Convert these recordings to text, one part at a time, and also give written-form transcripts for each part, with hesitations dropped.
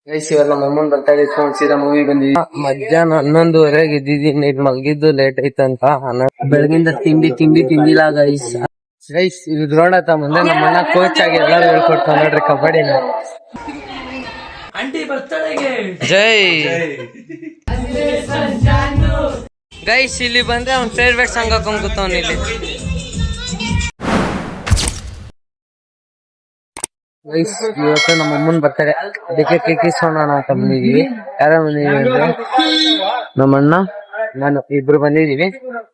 Guys ಇವೆಲ್ಲ ನಮ್ಮನ್ ಬರ್ತಾ ಇತ್ತು ಸೀದಾ ಮೂವಿ ಬಂದಿದ್ವಿ. ಮಧ್ಯಾಹ್ನ 11:30 ಇದ್ದಿದ್ದೀನಿ. ಮಲ್ಗಿದ್ದು ಲೇಟ್ ಐತಂತ ಬೆಳಗಿಂದ ತಿಂದಿಲ್ಲ ಗೈಸ್. ಇದು ದ್ರೋಣತ ಮುಂದೆ ನಮ್ಮ ಅಣ್ಣ ಕೋಚ್ ಆಗಿ ಎಲ್ಲಾರು ಹೇಳ್ಕೊಡ್ತಾವ ನೋಡ್ರಿ ಕಬಡ್ಡಿನ. ಜೈ ಗೈಸ್ ಇಲ್ಲಿ ಬಂದ್ರೆ ಅವ್ನ ಫೇವ್ರೇಟ್ ಸಾಂಗ್ ಹಾಕೊಂಡ್ ಕೂತವ್ನ ಇಲ್ಲಿ. ಗೈಸ್ ಇವತ್ತು ನಮ್ಮ ಅಮ್ಮನ್ ಬರ್ತಾರೆ, ಅದಕ್ಕೆ ಕೇಕ್ ಇಸ್ಕೋಣ ಅಂತ ಬಂದಿದೀವಿ. ಯಾರ ಬಂದಿದೀವಿ ಅಂದ್ರೆ ನಮ್ಮ ಅಣ್ಣ ನಾನು ಇಬ್ರು ಬಂದಿದೀವಿ.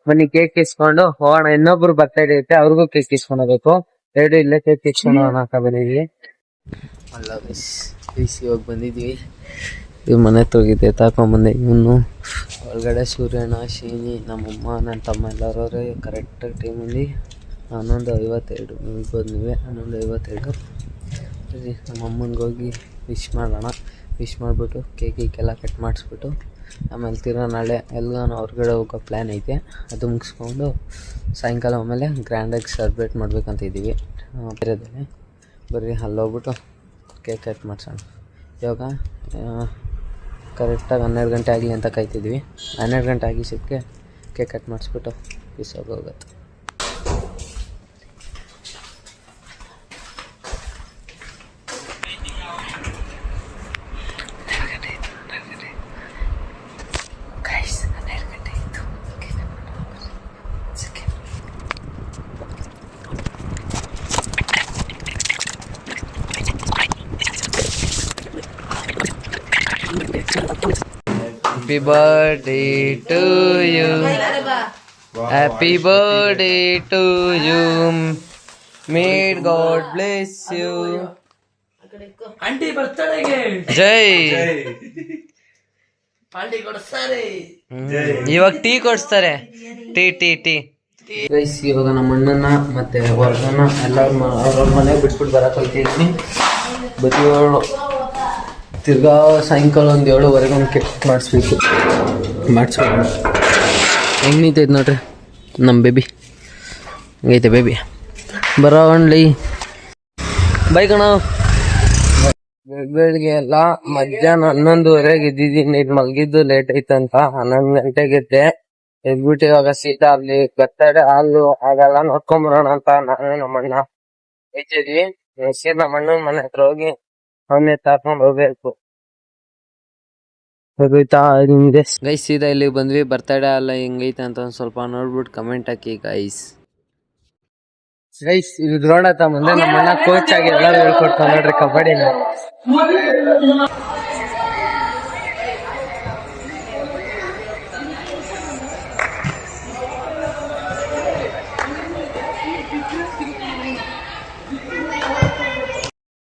ಬನ್ನಿ ಕೇಕ್ ಇಸ್ಕೊಂಡು ಹೋಗೋಣ. ಇನ್ನೊಬ್ರು ಬರ್ತಾ ಇರುತ್ತೆ, ಅವ್ರಿಗೂ ಕೇಕ್ ಇಸ್ಕೊಂಡು ಹೋಗ್ಬೇಕು. ಎರಡು ಇಲ್ಲೇ ಕೇಕ್ ಇಸ್ಕೊಂಡು ಹೋಗೋಣ ಅಂತ ಬಂದಿದೀವಿ. ಅಲ್ಲ ಗೈಸ್ ಇವಾಗ ಬಂದಿದೀವಿ. ಇವ್ ಮನೆ ಹೋಗಿದ್ದೆ ತಾಕೊಂಬಂದೆ. ಇವನು ಒಳಗಡೆ ಸೂರ್ಯಣ್ಣ, ಶೀನಿ, ನಮ್ಮಮ್ಮ, ನನ್ನ ತಮ್ಮ ಎಲ್ಲರವ್ರೆ ಕರೆಕ್ಟ್ ಟೈಮಲ್ಲಿ 11:52 ಬಂದ್ವಿ. 11:52 ಸರಿ ನಮ್ಮ ಅಮ್ಮನಿಗೆ ಹೋಗಿ ವಿಶ್ ಮಾಡೋಣ. ವಿಶ್ ಮಾಡಿಬಿಟ್ಟು ಕೇಕೆಲ್ಲ ಕಟ್ ಮಾಡಿಸ್ಬಿಟ್ಟು ಆಮೇಲೆ ತಿರ್ಗಾ ನಾಳೆ ಎಲ್ಲನೂ ಹೊರಗಡೆ ಹೋಗೋ ಪ್ಲ್ಯಾನ್ ಐತೆ. ಅದು ಮುಗಿಸ್ಕೊಂಡು ಸಾಯಂಕಾಲ ಆಮೇಲೆ ಗ್ರ್ಯಾಂಡಾಗಿ ಸೆಲೆಬ್ರೇಟ್ ಮಾಡ್ಬೇಕಂತ ಇದ್ದೀವಿ ಬೇರೆದಲ್ಲಿ. ಬರ್ರಿ ಅಲ್ಲಿ ಹೋಗ್ಬಿಟ್ಟು ಕೇಕ್ ಕಟ್ ಮಾಡಿಸೋಣ. ಇವಾಗ ಕರೆಕ್ಟಾಗಿ 12 ಗಂಟೆ ಆಗಲಿ ಅಂತ ಕಾಯ್ತಿದ್ವಿ. 12 ಗಂಟೆ ಆಗಿದ್ದಕ್ಕೆ ಕೇಕ್ ಕಟ್ ಮಾಡಿಸ್ಬಿಟ್ಟು ಹೋಗುತ್ತೆ. Happy birthday to you. Happy birthday to you. May God bless you. Aunty ಬರ್ತಡೆಗೆ ಜೈ. ಪಾರ್ಟಿ ಕೊಡಿಸ್ತಾರೆ. ಇವಾಗ ಟೀ ಕೊಡಿಸ್ತಾರೆ. ಟೀ ಗೈಸ್ ಇವಾಗ ನಮ್ಮ ಅಣ್ಣನ ಮತ್ತೆ ವರ್ಗನ ಎಲ್ಲರೂ ಅವ್ರವ್ರ ಮನೆಗೆ ಬಿಟ್ಬಿಟ್ಟು ಬರಕ್ ಹೋಗ್ತಿದ್ವಿ. ಬದಿಯೋಳು ತಿರ್ಗಾ ಸಾಯಂಕಾಲ 7:15 ಒಂದು ಕೇಕ್ ಮಾಡಿಸ್ಬೇಕು. ಹೆಂಗೆ ನಿಂತೈತೆ ನೋಡ್ರಿ ನಮ್ಮ ಬೇಬಿ. ಹಂಗೈತೆ ಬೇಬಿ. ಬರೋಣ್ಲಿ ಬೈ ಕಣ. ಬೆಳಿಗ್ಗೆ ಎಲ್ಲ ಮಧ್ಯಾಹ್ನ 11:30 ಇದ್ದಿದ್ದೀನಿ. ಮಲ್ಗಿದ್ದು ಲೇಟ್ ಐತಂತ 11 ಗಂಟೆಗೆ ಎದ್ದೆ. ಎದ್ಬಿಟ್ಟು ಇವಾಗ ಸೀದಾ ಅಲ್ಲಿ ಬರ್ತಡೆ ಹಾಲು ಅದೆಲ್ಲ ನೋಡ್ಕೊಂಬರೋಣ ಅಂತ ನಾನು ನಮ್ಮಣ್ಣ ಐತಿದ್ವಿ. ಸೀದಾ ನಮ್ಮ ಅಣ್ಣನ ಮನೆ ಹತ್ರ ಹೋಗಿ ಅವನ್ನೇ ತರ್ಕೊಂಡು ಹೋಗ್ಬೇಕು. ಗೈಸ್ ಸೀದಾ ಇಲ್ಲಿ ಬಂದ್ವಿ. ಬರ್ತಡೇ ಅಲ್ಲ ಹೆಂಗೈತೆ ಅಂತ ಒಂದ್ ಸ್ವಲ್ಪ ನೋಡ್ಬಿಟ್ಟು ಕಮೆಂಟ್ ಹಾಕಿ ಗೈಸ್. ಇದು ದ್ರೋಣತ ಮುಂದೆ ನಮ್ಮ ಅಣ್ಣ ಕೋಚ್ ಆಗಿ ಎಲ್ಲಾರು ಹೇಳ್ಕೊಡ್ತಾವ ನೋಡ್ರಿ ಕಬಡ್ಡಿನ.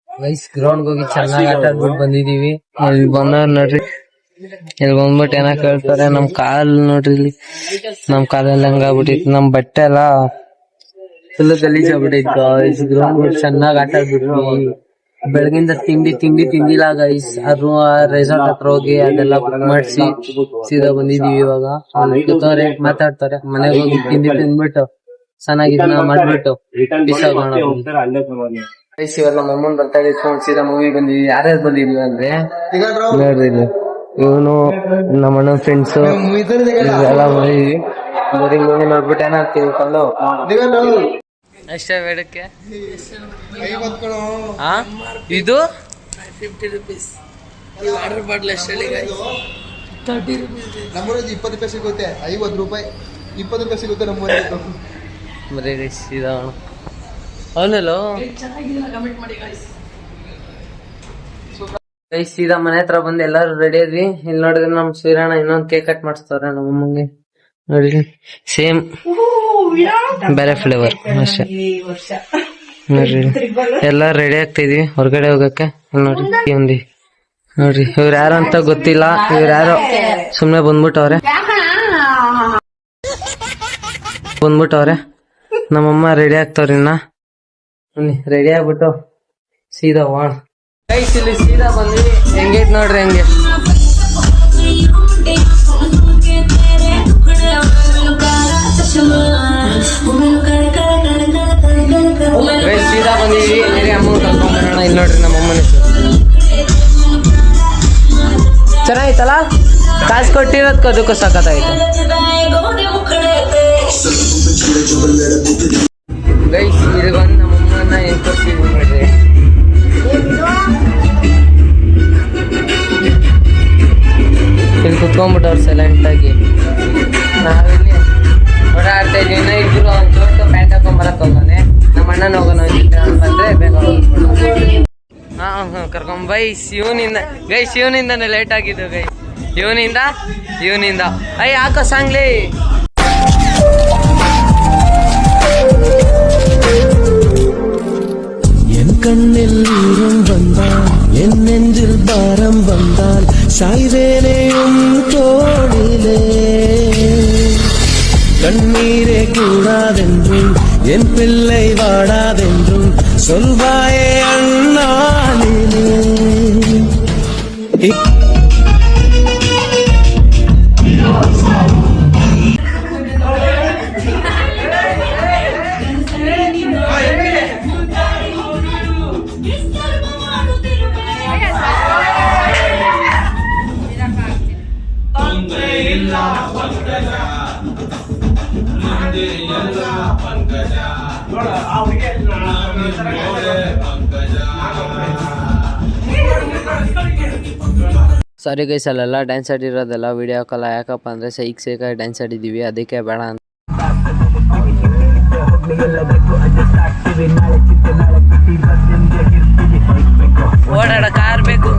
ಗೈಸ್ ಗ್ರೌಂಡ್ ಹೋಗಿ ಚೆನ್ನಾಗಿ ಆಟ ಆಡ್ಬಿಟ್ಟು ಬಂದಿದೀವಿ. ಇಲ್ಲಿ ಬಂದವ್ರು ನೋಡ್ರಿ, ಇಲ್ಲಿ ಬಂದ್ಬಿಟ್ಟು ಏನ ಕೇಳ್ತಾರೆ. ನಮ್ ಕಾಲ್ ನೋಡ್ರಿ, ಇಲ್ಲಿ ನಮ್ ಕಾಲೆಲ್ಲ ಹಂಗಾಗ್ಬಿಟ್ಟಿತ್ತು. ನಮ್ ಬಟ್ಟೆ ಎಲ್ಲ ಫುಲ್ ಗಲೀಜ್ ಆಗ್ಬಿಟ್ಟಿತ್ತು. ಗೈಸ್ ಗ್ರೌಂಡ್ ಚೆನ್ನಾಗಿ ಆಟ ಆಡ್ಬಿಟ್ವಿ. ಬೆಳಗಿಂದ ತಿಂದಿಲ್ಲ ಗೈಸ್. ಅದು ರೆಸಾರ್ಟ್ ಹತ್ರ ಹೋಗಿ ಅದೆಲ್ಲ ಬುಕ್ ಮಾಡಿಸಿ ಸೀದಾ ಬಂದಿದೀವಿ. ಇವಾಗ ಕೂತವ್ರೆ ಮಾತಾಡ್ತಾರೆ. ಮನೆಗೆ ಹೋಗಿ ತಿಂದ್ಬಿಟ್ಟು ಚೆನ್ನಾಗಿದ್ನ ಮಾಡ್ಬಿಟ್ಟು ಗೈಸ್ ಇವೆಲ್ಲ ನಮ್ಮನ್ ಬರ್ತಾ ಇತ್ತು ಸೀದಾ ಮೂವಿ ಬಂದಿದ್ವಿ. ಯಾರ್ಯಾರು ಬಂದಿದ್ವಿ ಅಂದ್ರೆ ನೋಡ್ರಿ, ಇವನು ನಮ್ಮ ಅಣ್ಣನ ಫ್ರೆಂಡ್ಸ್ ಎಲ್ಲ ಬಂದಿದ್ವಿ. ಬರೀ ಮೂವಿ ನೋಡ್ಬಿಟ್ಟು ಏನ ತಿಳ್ಕೊಂಡು ಅಷ್ಟೇ ಬೇಡಕ್ಕೆ. ಇದು 50 ರೂಪೀಸ್. ವಾಟರ್ ಬಾಟ್ಲ್ ಎಷ್ಟೇಳಿ 30 ರೂಪೀಸ್. ನಮ್ಮೂರಲ್ಲಿ 20 ರೂಪಾಯಿ ಸಿಗುತ್ತೆ. 50 ರೂಪಾಯಿ 20 ರೂಪಾಯಿ ಸಿಗುತ್ತೆ ನಮ್ಮೂರಲ್ಲಿ. ಬರೀ ಅವನಲ್ಲೋ ಕಮೆಂಟ್ ಮಾಡಿ ಗೈಸ್. ಸೀದಾ ಮನೆ ಹತ್ರ ಬಂದು ಎಲ್ಲಾರು ರೆಡಿ ಆದ್ವಿ. ಇಲ್ಲಿ ನೋಡಿದ್ರೆ ನಮ್ ಸೂರ್ಯಣ್ಣ ಇನ್ನೊಂದ್ ಕೇಕ್ ಕಟ್ ಮಾಡಿಸ್ತಾರ ನಮ್ಮ ಅಮ್ಮಂಗೆ. ನೋಡಿ ಸೇಮ್ ಬೇರೆ ಫ್ಲೇವರ್ ಅಷ್ಟೇ. ನೋಡ್ರಿ ಎಲ್ಲಾ ರೆಡಿ ಆಗ್ತಾ ಇದೀವಿ ಹೊರಗಡೆ ಹೋಗಕ್ಕೆ. ನೋಡ್ರಿ ಇವ್ರ ಯಾರು ಅಂತ ಗೊತ್ತಿಲ್ಲ. ಇವ್ರ ಯಾರೋ ಸುಮ್ನೆ ಬಂದ್ಬಿಟ್ಟವ್ರೆ. ನಮ್ಮಮ್ಮ ರೆಡಿ ಆಗ್ತಾವ್ರಿ. ಇನ್ನ ರೆಡಿ ಆಗ್ಬಿಟ್ಟು ಸೀದಾ ಹೋಗೋಣ. ಗೈಸ್ ಇಲ್ಲಿ ಸೀದಾ ಬಂದ್ವಿ. ಹೆಂಗೈತ್ ನೋಡ್ರಿ ಹಂಗೆ. ಸೀದಾ ಬಂದಿವಿ. ಅಮ್ಮ ಕರ್ಕೊಂಡ್ ಬರೋಣ. ಇಲ್ಲಿ ನೋಡ್ರಿ ನಮ್ಮ ಅಮ್ಮನ ಸಖತ್ತಾಯ್ತಲ್ಲ, ಕಾಸು ಕೊಟ್ಟಿರೋದಕ್ಕೂ ಅದಕ್ಕೂ ಸಖತ್ತಾಯ್ತು ಗೈಸ್. ಇದು ಬಂದು ನಮ್ಮಮ್ಮನ ಏನ್ ಕೊಡ್ತೀವಿ ನೋಡ್ರಿ. ಇಲ್ಲಿ ಕುತ್ಕೊಂಡ್ಬಿಟ್ಟವ್ರು ಸೈಲೆಂಟಾಗಿ. ನಾವಿಲ್ಲಿ ಓಡಾಡ್ತಾ ಇದ್ದೀವಿ. ಇನ್ನ ಇಬ್ರು ಒಂದು ಜೋಟ್ಟು ಪ್ಯಾಂಟ್ ಹಾಕೊಂಬರಕ್ ಹೋಗೋನೆ. ನಮ್ಮ ಅಣ್ಣನ ಹೋಗೋಣ ಬಂದ್ರೆ ಬೇಗ ಕರ್ಕೊಂಬೈಸ್. ಇವನಿಂದನೇ ಲೇಟ್ ಆಗಿದ್ದು ಗೈಸ್. ಇವನಿಂದ ಅಯ್ಯ ಹಾಕೋ ಸಾಂಗ್ಲಿ. என் கண்ணில் ஈரம் வந்தால் என் நெஞ்சில் பாரம் வந்தால் சாய்வேனையும் தோளிலே கண்ணீரே கூடாதென்றும் என் பிள்ளை வாடாதென்றும் சொல்வாயே அண்ணாளிலே. ಸಾರಿ ಗೈಸ್, ಅಲ್ಲೆಲ್ಲ ಡ್ಯಾನ್ಸ್ ಆಡಿರೋದೆಲ್ಲ ವಿಡಿಯೋ ಹಾಕಲ್ಲ. ಯಾಕಪ್ಪ ಅಂದರೆ ಸೇಕಾಗಿ ಡ್ಯಾನ್ಸ್ ಆಡಿದ್ದೀವಿ, ಅದಕ್ಕೆ ಬೇಡ ಅಂತ. ಓಡಾಡ ಕಾರ್ ಬೇಕು.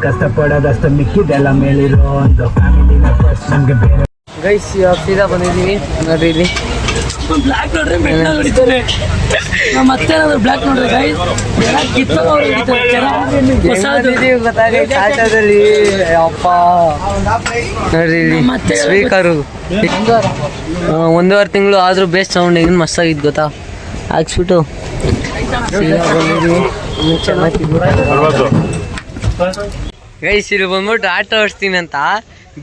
ಕಷ್ಟಪಡೋದಷ್ಟು ಮಿಕ್ಕಿದೆಲ್ಲ ಮೇಲಿರೋ ಒಂದು ಫ್ಯಾಮಿಲಿನ ಫಸ್ಟ್ ನಮ್ಗೆ ಬೇರೆ. ಗೈಸ್ ಇವಾಗ ಸೀದಾ ಬಂದಿದ್ದೀವಿ ನೋಡ್ರಿ. ಇಲ್ಲಿ ಬ್ಲಾಕ್ ನೋಡ್ರಿ, ಬೆಣ್ಣ ಹೊಡಿತಾರೆ. ನಮ್ಮ ಮತ್ತೆ ಬ್ಲಾಕ್ ನೋಡ್ರಿ ಗೈಸ್, ಗೊತ್ತಾಗೈತೆ ಆಟೋದಲ್ಲಿ. ಅಪ್ಪ ನೋಡ್ರಿ ಇಲ್ಲಿ ಸ್ಪೀಕರು 1.5 ತಿಂಗಳು ಆದ್ರೂ ಬೇಸ್ ಸೌಂಡ್ ಏನು ಮಸ್ತಾಗಿದ್ದು ಗೊತ್ತಾ. ಹಾಕ್ಸ್ಬಿಟ್ಟು ಗೈಸ್ ಇಲ್ಲಿ ಬಂದ್ಬಿಟ್ಟು ಆಟೋ ಓಡಿಸ್ತೀನಿ ಅಂತ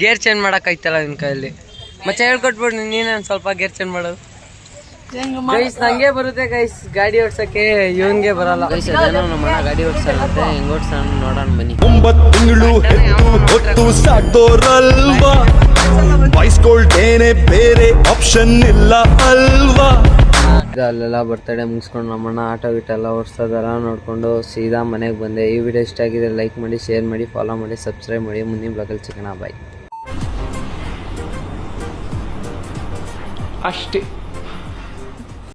ಗೇರ್ ಚೇಂಜ್ ಮಾಡಕ್ಕಾಯ್ತಲ್ಲ ನಿನ್ ಕೈಯಲ್ಲಿ. ಮತ್ತೆ ಹೇಳ್ಕೊಟ್ಬಿಟ್ಟು ನೀನೇನು ಸ್ವಲ್ಪ ಗೇರ್ ಚೇಂಜ್ ಮಾಡೋದು. ಗೈಸ್ ನಂಗೆ ಬರುತ್ತೆ ಗೈಸ್ ಗಾಡಿ ಓಡ್ಸಕ್ಕೆ, ಇವನ್ಗೆ ಬರಲ್ಲ ಗೈಸ್. ಅದೇನೋ ನಮ್ಮ ಗಾಡಿ ಓಡ್ಸಲ್ಲಂತೆ, ಹೆಂಗ್ ಓಡ್ಸೋಣ ನೋಡೋಣ ಬನ್ನಿ. 9 ತಿಂಗಳು ಹೊತ್ತು ಸಾಕ್ದೋರಲ್ವಾ, ಬೈಸ್ಕೊಳ್ತೇನೆ ಬೇರೆ ಆಪ್ಷನ್ ಇಲ್ಲ ಅಲ್ವಾ. ಅಲ್ಲೆಲ್ಲ ಬರ್ತಡೇ ಮುಗಿಸ್ಕೊಂಡು ನಮ್ಮಣ್ಣ ಆಟೋ ಗಿಟ್ಟೆಲ್ಲ ಓಡಿಸ್ತಾ ಇದಾರ ನೋಡ್ಕೊಂಡು ಸೀದಾ ಮನೆಗೆ ಬಂದೆ. ಈ ವಿಡಿಯೋ ಇಷ್ಟ ಆಗಿದೆ ಲೈಕ್ ಮಾಡಿ, ಶೇರ್ ಮಾಡಿ, ಫಾಲೋ ಮಾಡಿ, ಸಬ್ಸ್ಕ್ರೈಬ್ ಮಾಡಿ. ಮುಂದಿನ ಬ್ಲಾಗಲ್ಲಿ ಸಿಗೋಣ, ಬಾಯ್. ಅಷ್ಟೇ.